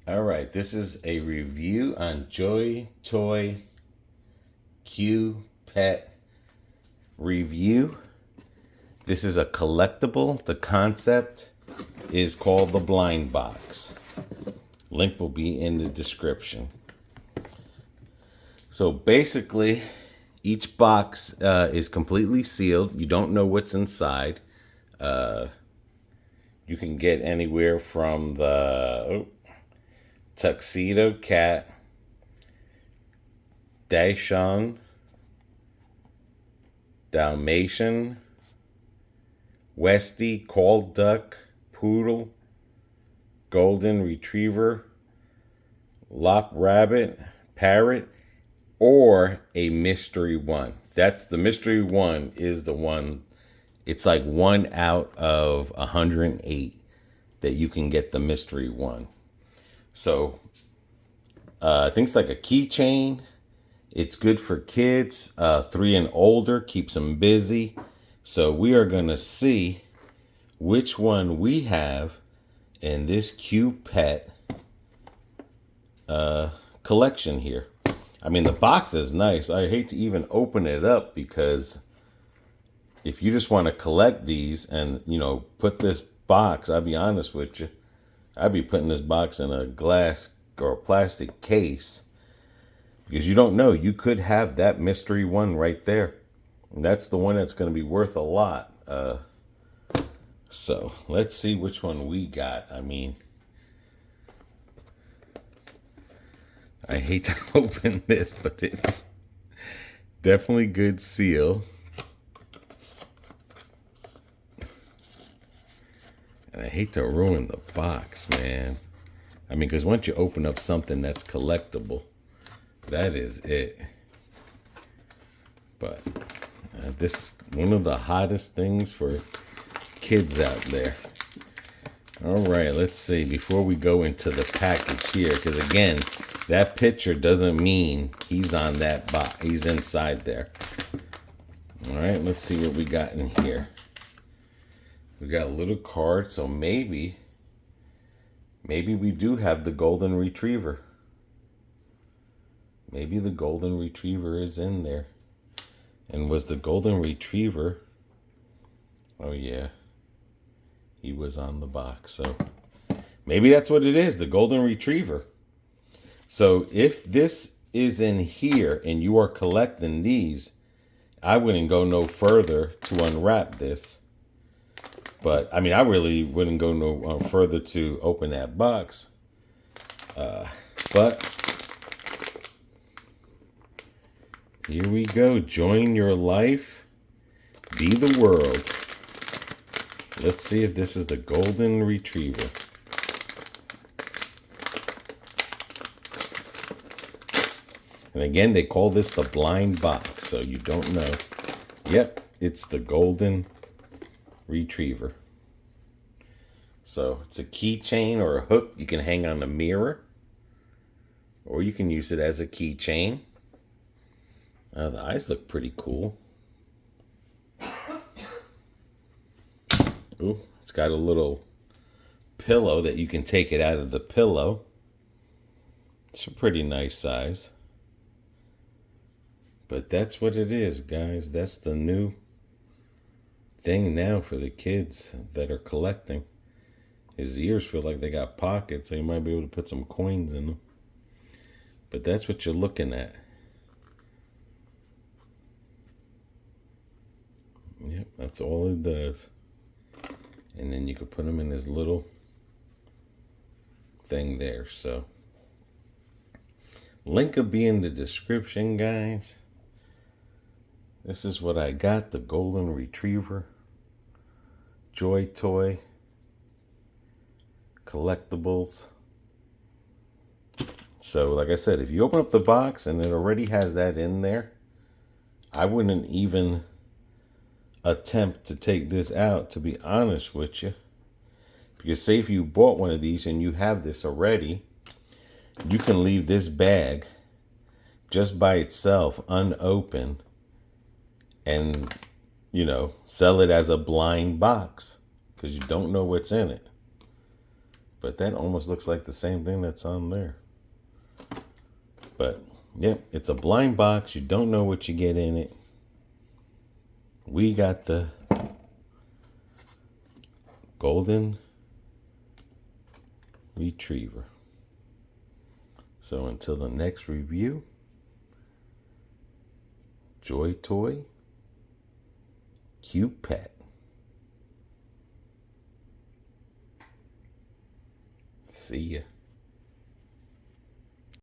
All right, this is a review on Joy Toy Q Pet review. This is a collectible. The concept is called the blind box. Link will be in the description. So basically, each box is completely sealed. You don't know what's inside. You can get anywhere from the tuxedo cat, Dachshund, Dalmatian, Westie, Cold Duck, Poodle, Golden Retriever, Lop Rabbit, Parrot, or a mystery one. That's the mystery one is the one. It's like 1 out of 108 that you can get the mystery one. So I think it's like a keychain. It's good for kids, 3 and older, keeps them busy. So we are going to see which one we have in this Q.Pet collection here. I mean, the box is nice. I hate to even open it up because if you just want to collect these and, put this box, I'll be honest with you, I'd be putting this box in a glass or a plastic case because you don't know. You could have that mystery one right there. And that's the one that's going to be worth a lot. So let's see which one we got. I mean, I hate to open this, but it's definitely good seal. And I hate to ruin the box, man. I mean, because once you open up something that's collectible, that is it. But this one of the hottest things for kids out there. All right, let's see. Before we go into the package here, because again, that picture doesn't mean he's on that box. He's inside there. All right, let's see what we got in here. We got a little card, so maybe we do have the golden retriever. Maybe the golden retriever is in there. And was the golden retriever... Oh, yeah. He was on the box. So maybe that's what it is, the golden retriever. So if this is in here and you are collecting these, I wouldn't go no further to unwrap this. But, I mean, I really wouldn't go no further to open that box. But here we go. Join your life. Be the world. Let's see if this is the golden retriever. And again, they call this the blind box, so you don't know. Yep, it's the golden retriever. So it's a keychain or a hook you can hang on a mirror, or you can use it as a keychain. The eyes look pretty cool. Ooh, it's got a little pillow that you can take it out of the pillow. It's a pretty nice size. But that's what it is, guys. That's the new thing now for the kids that are collecting. His ears feel like they got pockets, so you might be able to put some coins in them. But that's what you're looking at. Yep, that's all it does. And then you could put them in this little thing there. So link will be in the description, guys. This is what I got, the golden retriever. Joy Toy. Collectibles. So like I said, if you open up the box and it already has that in there, I wouldn't even attempt to take this out, to be honest with you. Because say if you bought one of these and you have this already, you can leave this bag just by itself unopened and, sell it as a blind box because you don't know what's in it. But that almost looks like the same thing that's on there. But, yep, it's a blind box. You don't know what you get in it. We got the golden retriever. So until the next review, Joy Toy, cute pet. See ya.